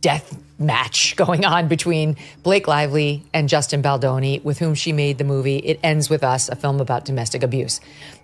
death match going on between Blake Lively and Justin Baldoni, with whom she made the movie It Ends With Us, a film about domestic abuse.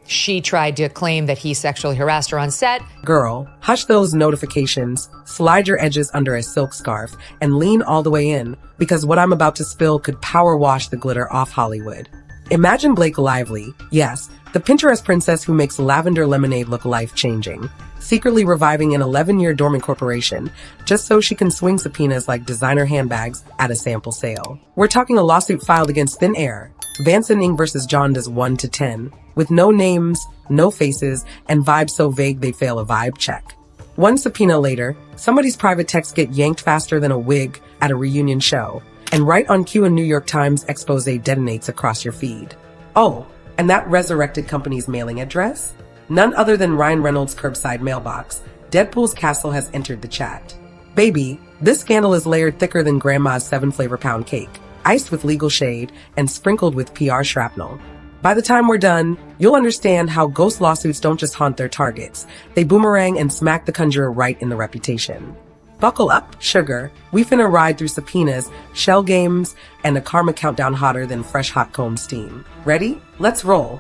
She tried to claim that he sexually harassed her on set. Girl, hush those notifications, slide your edges under a silk scarf, and lean all the way in, because what I'm about to spill could power wash the glitter off Hollywood. Imagine Blake Lively, yes, the Pinterest princess who makes lavender lemonade look life-changing, secretly reviving an 11-year dormant corporation just so she can swing subpoenas like designer handbags at a sample sale. We're talking a lawsuit filed against Thin Air, Vance and Inc. versus John Does 1 to 10, with no names, no faces, and vibes so vague they fail a vibe check. One subpoena later, somebody's private texts get yanked faster than a wig at a reunion show, and right on cue a New York Times expose detonates across your feed. Oh, and that resurrected company's mailing address? None other than Ryan Reynolds' curbside mailbox. Deadpool's castle has entered the chat. Baby, this scandal is layered thicker than Grandma's 7-flavor pound cake, iced with legal shade and sprinkled with PR shrapnel. By the time we're done, you'll understand how ghost lawsuits don't just haunt their targets. They boomerang and smack the conjurer right in the reputation. Buckle up, sugar. We finna ride through subpoenas, shell games, and a karma countdown hotter than fresh hot comb steam. Ready? Let's roll.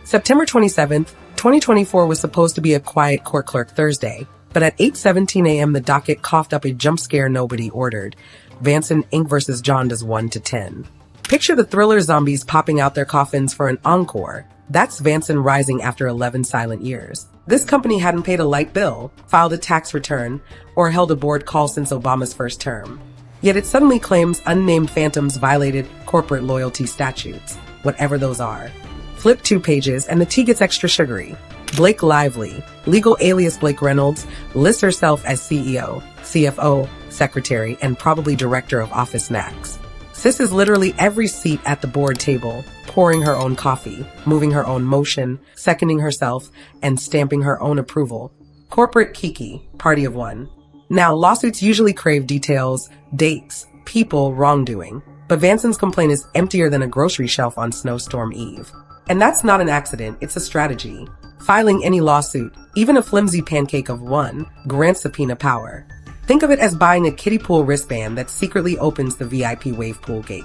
September 27th, 2024 was supposed to be a quiet court clerk Thursday, but at 8:17 a.m. the docket coughed up a jump scare nobody ordered. Vance and Inc. versus John Does 1 to 10. Picture the thriller zombies popping out their coffins for an encore. That's Vance and rising after 11 silent years. This company hadn't paid a light bill, filed a tax return, or held a board call since Obama's first term. Yet it suddenly claims unnamed phantoms violated corporate loyalty statutes, whatever those are. Flip 2 pages and the tea gets extra sugary. Blake Lively, legal alias Blake Reynolds, lists herself as CEO, CFO, secretary, and probably director of office snacks. Sis is literally every seat at the board table, pouring her own coffee, moving her own motion, seconding herself, and stamping her own approval. Corporate Kiki, party of one. Now, lawsuits usually crave details, dates, people, wrongdoing, but Vanson's complaint is emptier than a grocery shelf on Snowstorm Eve. And that's not an accident, it's a strategy. Filing any lawsuit, even a flimsy pancake of one, grants subpoena power. Think of it as buying a kiddie pool wristband that secretly opens the VIP wave pool gate.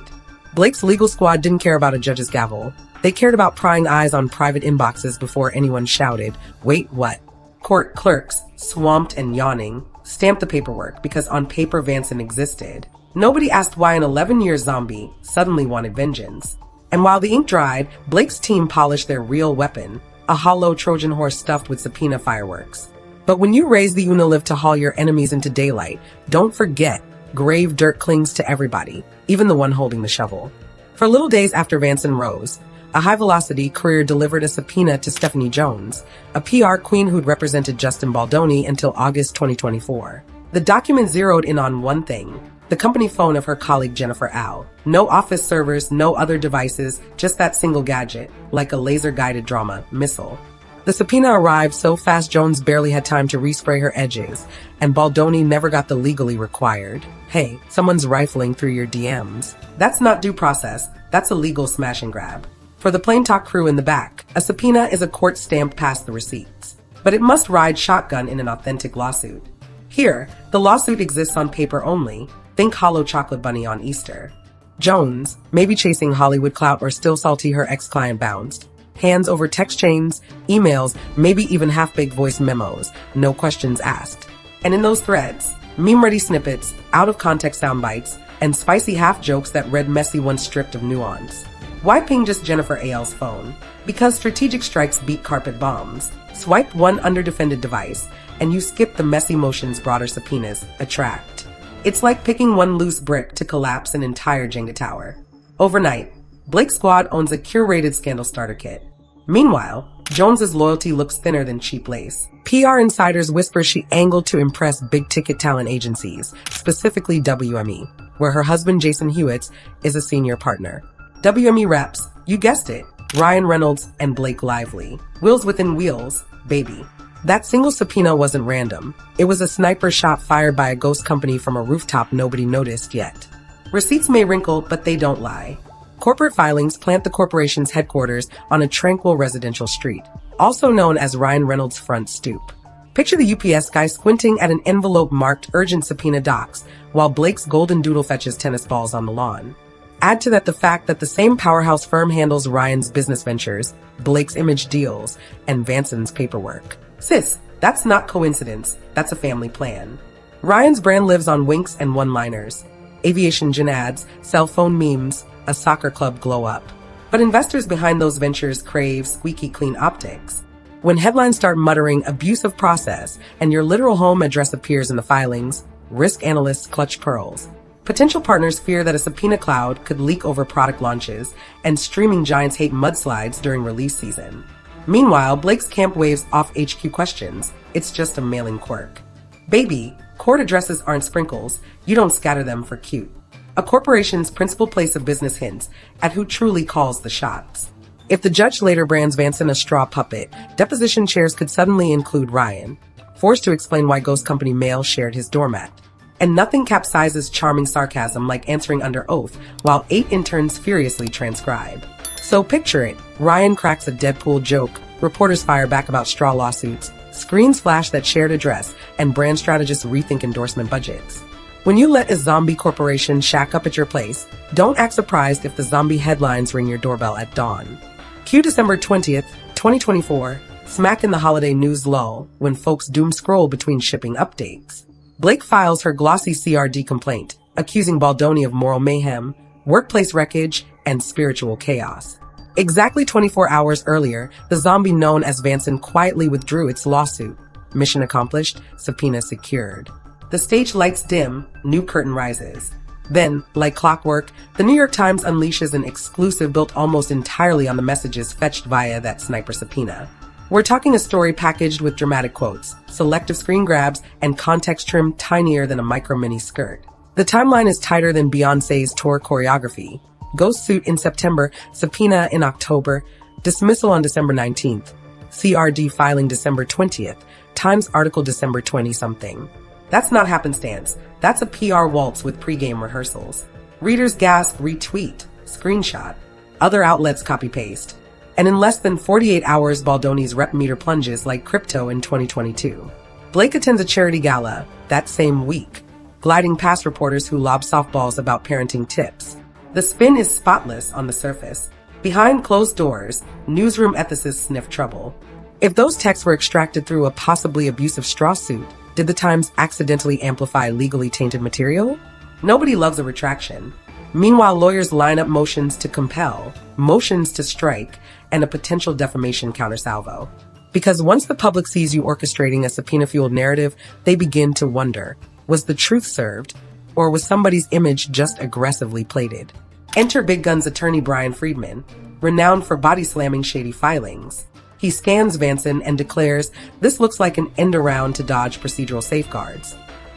Blake's legal squad didn't care about a judge's gavel. They cared about prying eyes on private inboxes before anyone shouted, "Wait, what?" Court clerks, swamped and yawning, stamped the paperwork because on paper Vanson existed. Nobody asked why an 11-year zombie suddenly wanted vengeance. And while the ink dried, Blake's team polished their real weapon, a hollow Trojan horse stuffed with subpoena fireworks. But when you raise the Unilift to haul your enemies into daylight, don't forget, grave dirt clings to everybody, even the one holding the shovel. For little days after Vanson rose, a high-velocity courier delivered a subpoena to Stephanie Jones, a PR queen who'd represented Justin Baldoni until August 2024. The document zeroed in on one thing, the company phone of her colleague Jennifer Au. No office servers, no other devices, just that single gadget, like a laser-guided drama missile. The subpoena arrived so fast Jones barely had time to respray her edges, and Baldoni never got the legally required. Hey, someone's rifling through your DMs. That's not due process, that's a legal smash and grab. For the plain talk crew in the back, a subpoena is a court-stamped past the receipts. But it must ride shotgun in an authentic lawsuit. Here, the lawsuit exists on paper only. Think hollow chocolate bunny on Easter. Jones, maybe chasing Hollywood clout or still salty her ex-client bounced. Hands over text chains, emails, maybe even half-baked voice memos, no questions asked. And in those threads, meme-ready snippets, out-of-context sound bites, and spicy half-jokes that read messy once stripped of nuance. Why ping just Jennifer A.L.'s phone? Because strategic strikes beat carpet bombs. Swipe one under-defended device, and you skip the messy motions broader subpoenas attract. It's like picking one loose brick to collapse an entire Jenga tower. Overnight, Blake's squad owns a curated scandal starter kit. Meanwhile, Jones's loyalty looks thinner than cheap lace. PR insiders whisper she angled to impress big-ticket talent agencies, specifically WME, where her husband Jason Hewitts is a senior partner. WME reps, you guessed it, Ryan Reynolds and Blake Lively. Wheels within wheels, baby. That single subpoena wasn't random. It was a sniper shot fired by a ghost company from a rooftop nobody noticed yet. Receipts may wrinkle, but they don't lie. Corporate filings plant the corporation's headquarters on a tranquil residential street, also known as Ryan Reynolds' front stoop. Picture the UPS guy squinting at an envelope marked urgent subpoena docs while Blake's golden doodle fetches tennis balls on the lawn. Add to that the fact that the same powerhouse firm handles Ryan's business ventures, Blake's image deals, and Vanson's paperwork. Sis, that's not coincidence. That's a family plan. Ryan's brand lives on winks and one-liners, aviation gin ads, cell phone memes, a soccer club glow up. But investors behind those ventures crave squeaky clean optics. When headlines start muttering abusive process and your literal home address appears in the filings, risk analysts clutch pearls. Potential partners fear that a subpoena cloud could leak over product launches, and streaming giants hate mudslides during release season. Meanwhile, Blake's camp waves off HQ questions. It's just a mailing quirk. Baby, court addresses aren't sprinkles. You don't scatter them for cute. A corporation's principal place of business hints at who truly calls the shots. If the judge later brands Vanson a straw puppet, deposition chairs could suddenly include Ryan, forced to explain why Ghost Company mail shared his doormat. And nothing capsizes charming sarcasm like answering under oath while 8 interns furiously transcribe. So picture it. Ryan cracks a Deadpool joke, reporters fire back about straw lawsuits, screens flash that shared address, and brand strategists rethink endorsement budgets. When you let a zombie corporation shack up at your place, don't act surprised if the zombie headlines ring your doorbell at dawn. Cue December 20th, 2024, smack in the holiday news lull when folks doom scroll between shipping updates. Blake files her glossy CRD complaint, accusing Baldoni of moral mayhem, workplace wreckage, and spiritual chaos. Exactly 24 hours earlier, the zombie known as Vanson quietly withdrew its lawsuit. Mission accomplished, subpoena secured. The stage lights dim, new curtain rises. Then, like clockwork, the New York Times unleashes an exclusive built almost entirely on the messages fetched via that sniper subpoena. We're talking a story packaged with dramatic quotes, selective screen grabs, and context trimmed tinier than a micro mini skirt. The timeline is tighter than Beyoncé's tour choreography. Ghost suit in September, subpoena in October, dismissal on December 19th, CRD filing December 20th, Times article December 20-something. That's not happenstance. That's a PR waltz with pregame rehearsals. Readers gasp, retweet, screenshot. Other outlets copy-paste. And in less than 48 hours, Baldoni's rep meter plunges like crypto in 2022. Blake attends a charity gala that same week, gliding past reporters who lob softballs about parenting tips. The spin is spotless on the surface. Behind closed doors, newsroom ethicists sniff trouble. If those texts were extracted through a possibly abusive straw suit, did the Times accidentally amplify legally tainted material? Nobody loves a retraction. Meanwhile, lawyers line up motions to compel, motions to strike, and a potential defamation countersalvo. Because once the public sees you orchestrating a subpoena-fueled narrative, they begin to wonder, was the truth served, or was somebody's image just aggressively plated? Enter Big Gun's attorney Brian Friedman, renowned for body-slamming shady filings. He scans Vanson and declares, this looks like an end around to dodge procedural safeguards.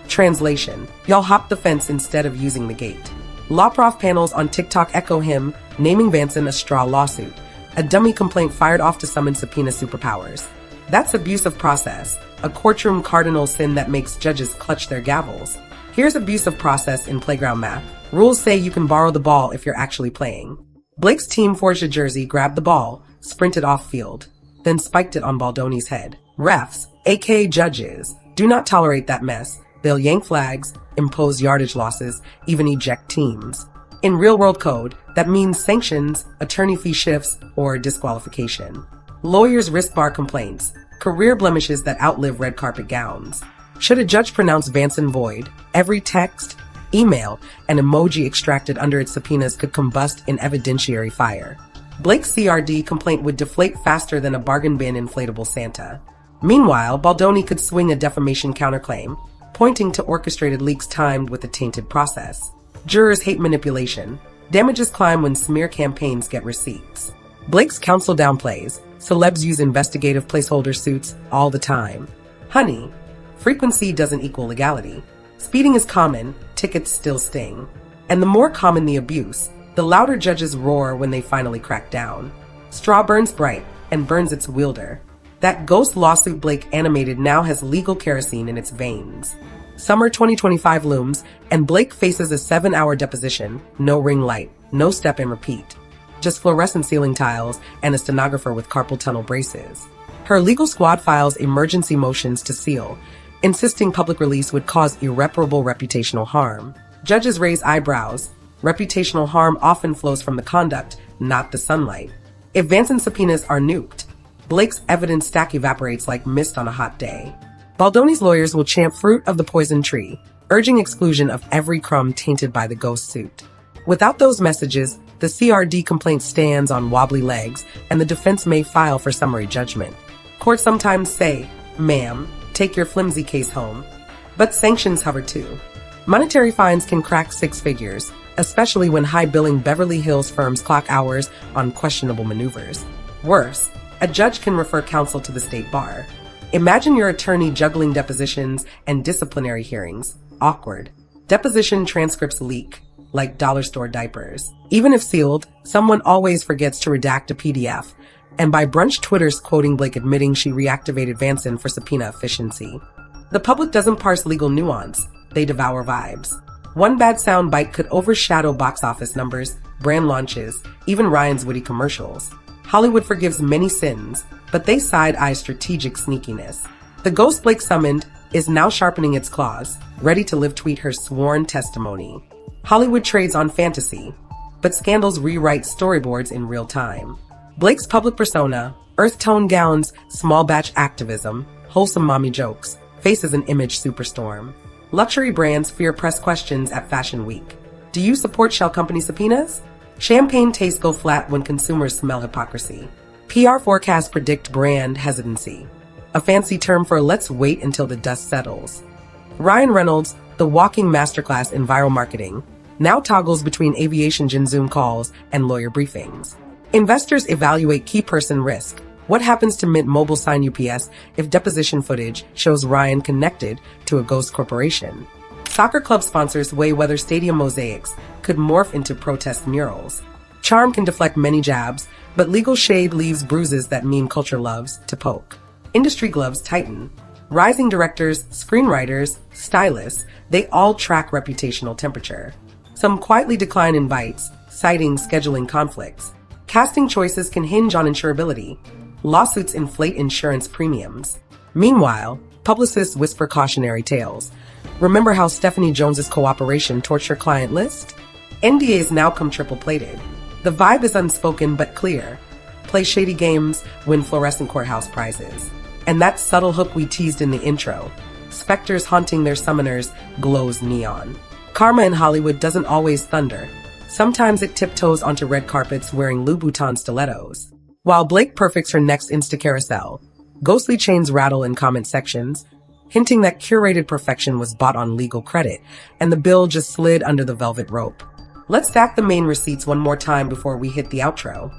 Translation, y'all hopped the fence instead of using the gate. Law prof panels on TikTok echo him, naming Vanson a straw lawsuit, a dummy complaint fired off to summon subpoena superpowers. That's abuse of process, a courtroom cardinal sin that makes judges clutch their gavels. Here's abuse of process in playground math. Rules say you can borrow the ball if you're actually playing. Blake's team forged a jersey, grabbed the ball, sprinted off field, then spiked it on Baldoni's head. Refs, aka judges, do not tolerate that mess. They'll yank flags, impose yardage losses, even eject teams. In real-world code, that means sanctions, attorney fee shifts, or disqualification. Lawyers risk bar complaints, career blemishes that outlive red carpet gowns. Should a judge pronounce Vanson void, every text, email, and emoji extracted under its subpoenas could combust in evidentiary fire. Blake's CRD complaint would deflate faster than a bargain bin inflatable Santa. Meanwhile, Baldoni could swing a defamation counterclaim, pointing to orchestrated leaks timed with a tainted process. Jurors hate manipulation. Damages climb when smear campaigns get receipts. Blake's counsel downplays. Celebs use investigative placeholder suits all the time. Honey, frequency doesn't equal legality. Speeding is common, tickets still sting. And the more common the abuse, the louder judges roar when they finally crack down. Straw burns bright and burns its wielder. That ghost lawsuit Blake animated now has legal kerosene in its veins. Summer 2025 looms, and Blake faces a 7-hour deposition, no ring light, no step and repeat. Just fluorescent ceiling tiles and a stenographer with carpal tunnel braces. Her legal squad files emergency motions to seal, insisting public release would cause irreparable reputational harm. Judges raise eyebrows. Reputational harm often flows from the conduct, not the sunlight. If Vanson's subpoenas are nuked, Blake's evidence stack evaporates like mist on a hot day. Baldoni's lawyers will champ fruit of the poison tree, urging exclusion of every crumb tainted by the ghost suit. Without those messages, the CRD complaint stands on wobbly legs, and the defense may file for summary judgment. Courts sometimes say, "Ma'am, take your flimsy case home." But sanctions hover too. Monetary fines can crack six figures, especially when high-billing Beverly Hills firms clock hours on questionable maneuvers. Worse, a judge can refer counsel to the state bar. Imagine your attorney juggling depositions and disciplinary hearings. Awkward. Deposition transcripts leak, like dollar store diapers. Even if sealed, someone always forgets to redact a PDF, and by brunch Twitter's quoting Blake admitting she reactivated Vanson for subpoena efficiency. The public doesn't parse legal nuance, they devour vibes. One bad soundbite could overshadow box office numbers, brand launches, even Ryan's witty commercials. Hollywood forgives many sins, but they side-eye strategic sneakiness. The ghost Blake summoned is now sharpening its claws, ready to live tweet her sworn testimony. Hollywood trades on fantasy, but scandals rewrite storyboards in real time. Blake's public persona, earth-tone gowns, small batch activism, wholesome mommy jokes, faces an image superstorm. Luxury brands fear press questions at Fashion Week. Do you support shell company subpoenas? Champagne tastes go flat when consumers smell hypocrisy. PR forecasts predict brand hesitancy, a fancy term for let's wait until the dust settles. Ryan Reynolds, the walking masterclass in viral marketing, now toggles between aviation Zoom calls and lawyer briefings. Investors evaluate key person risk. What happens to Mint Mobile sign UPS if deposition footage shows Ryan connected to a ghost corporation? Soccer club sponsors weigh whether stadium mosaics could morph into protest murals. Charm can deflect many jabs, but legal shade leaves bruises that meme culture loves to poke. Industry gloves tighten. Rising directors, screenwriters, stylists, they all track reputational temperature. Some quietly decline invites, citing scheduling conflicts. Casting choices can hinge on insurability. Lawsuits inflate insurance premiums. Meanwhile, publicists whisper cautionary tales. Remember how Stephanie Jones's cooperation torched her client list? NDAs now come triple-plated. The vibe is unspoken but clear. Play shady games, win fluorescent courthouse prizes. And that subtle hook we teased in the intro, specters haunting their summoners, glows neon. Karma in Hollywood doesn't always thunder. Sometimes it tiptoes onto red carpets wearing Louboutin stilettos. While Blake perfects her next Insta carousel, ghostly chains rattle in comment sections, hinting that curated perfection was bought on legal credit, and the bill just slid under the velvet rope. Let's stack the main receipts one more time before we hit the outro.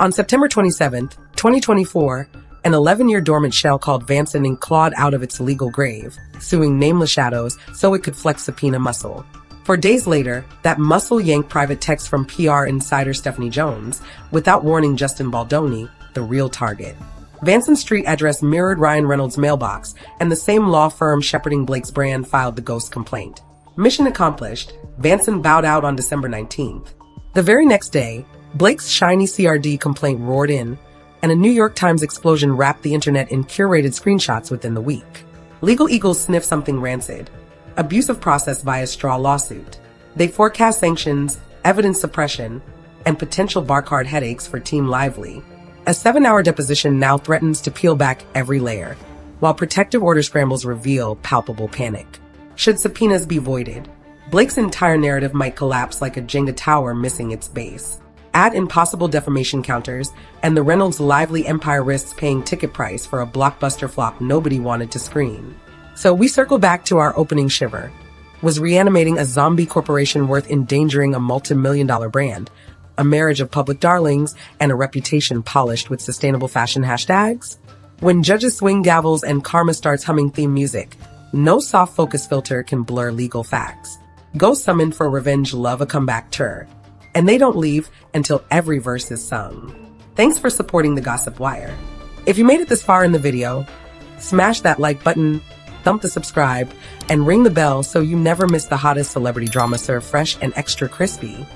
On September 27th, 2024, an 11-year dormant shell called Vanson clawed out of its legal grave, suing Nameless Shadows so it could flex subpoena muscle. 4 days later, that muscle yanked private text from PR insider Stephanie Jones, without warning Justin Baldoni, the real target. Vanson's street address mirrored Ryan Reynolds' mailbox, and the same law firm shepherding Blake's brand filed the ghost complaint. Mission accomplished, Vanson bowed out on December 19th. The very next day, Blake's shiny CRD complaint roared in, and a New York Times explosion wrapped the internet in curated screenshots within the week. Legal eagles sniff something rancid. Abusive process via straw lawsuit. They forecast sanctions, evidence suppression, and potential bar card headaches for Team Lively. A 7-hour deposition now threatens to peel back every layer, while protective order scrambles reveal palpable panic. Should subpoenas be voided, Blake's entire narrative might collapse like a Jenga tower missing its base. Add impossible defamation counters, and the Reynolds Lively empire risks paying ticket price for a blockbuster flop nobody wanted to screen. So we circle back to our opening shiver. Was reanimating a zombie corporation worth endangering a multi-million-dollar brand, a marriage of public darlings, and a reputation polished with sustainable fashion hashtags? When judges swing gavels and karma starts humming theme music, no soft focus filter can blur legal facts. Ghosts summoned for revenge love a comeback tour, and they don't leave until every verse is sung. Thanks for supporting the Gossip Wire. If you made it this far in the video, smash that like button, thump the subscribe, and ring the bell so you never miss the hottest celebrity drama served fresh and extra crispy.